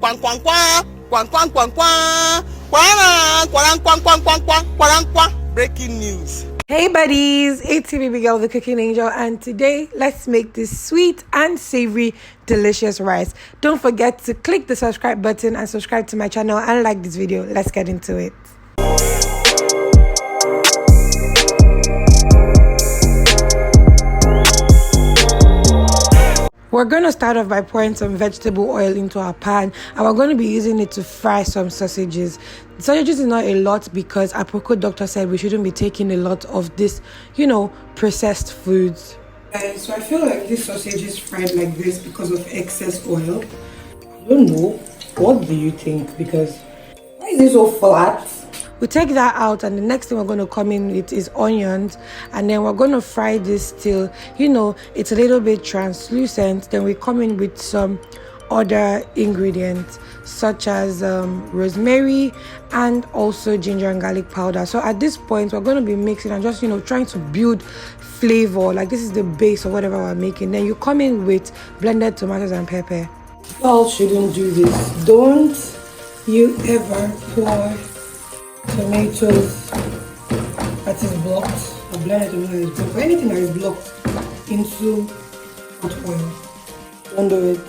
Quang quang quang, quang quang quang quang, quang quang quang quang quang quang quang quang. Breaking news. Hey buddies, it's your baby girl, the cooking angel, and today let's make this sweet and savory delicious rice. Don't forget to click the subscribe button and subscribe to my channel and like this video. Let's get into it. We're going to start off by pouring some vegetable oil into our pan, and we're going to be using it to fry some sausages. Sausages is not a lot because our Apoko doctor said we shouldn't be taking a lot of this, processed foods. So I feel like this sausage is fried like this because of excess oil. I don't know. What do you think? Because why is it so flat? We take that out, and the next thing we're going to come in with is onions, and then we're going to fry this till it's a little bit translucent. Then we come in with some other ingredients such as rosemary and also ginger and garlic powder. So at this point we're going to be mixing and just trying to build flavor, like this is the base of whatever we're making. Then you come in with blended tomatoes and pepper. You all shouldn't do this. Don't you ever pour tomatoes that is blocked or blended tomato that is blocked, or anything that is blocked, into hot oil. Don't do it.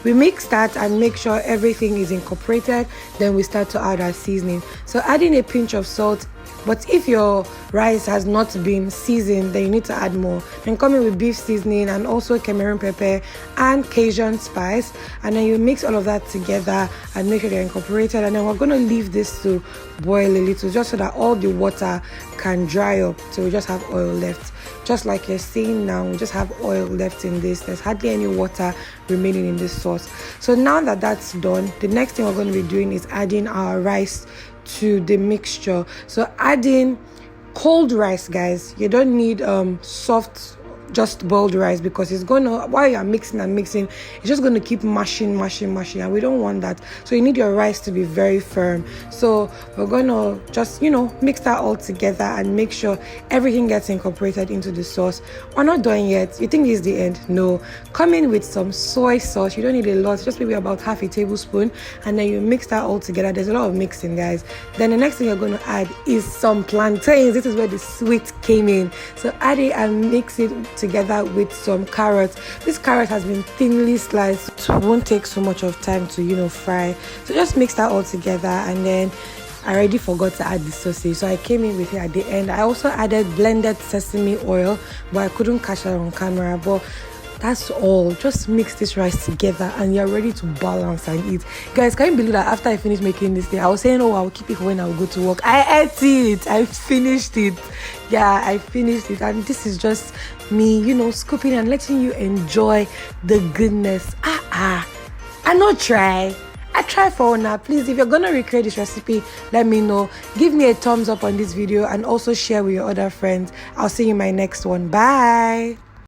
We mix that and make sure everything is incorporated. Then we start to add our seasoning. So adding a pinch of salt, but if your rice has not been seasoned, then you need to add more. Then come in with beef seasoning and also Cameroon pepper and Cajun spice, and then you mix all of that together and make sure they're incorporated. And then we're going to leave this to boil a little, just so that all the water can dry up, so we just have oil left. Just like you're seeing now, we just have oil left in this. There's hardly any water remaining in this sauce. So now that that's done, the next thing we're going to be doing is adding our rice to the mixture. So adding cold rice, guys. You don't need soft just boiled rice, because it's gonna, while you're mixing and mixing, it's just gonna keep mashing, and we don't want that. So you need your rice to be very firm. So we're gonna just mix that all together and make sure everything gets incorporated into the sauce. We're not done yet. You think this is the end? No. Come in with some soy sauce. You don't need a lot, just maybe about half a tablespoon, and then you mix that all together. There's a lot of mixing, guys. Then the next thing you're going to add is some plantains. This is where the sweet came in. So add it and mix it together with some carrots. This carrot has been thinly sliced, so it won't take so much of time to fry. So just mix that all together, and then I already forgot to add the sausage, so I came in with it at the end. I also added blended sesame oil, but I couldn't catch that on camera. But that's all. Just mix this rice together and you're ready to balance and eat. Guys, can you believe that after I finished making this thing, I was saying, I'll keep it for when I'll go to work. I ate it. I finished it. Yeah, I finished it. And this is just me, scooping and letting you enjoy the goodness. I try for now. Please, if you're gonna recreate this recipe, let me know. Give me a thumbs up on this video and also share with your other friends. I'll see you in my next one. Bye.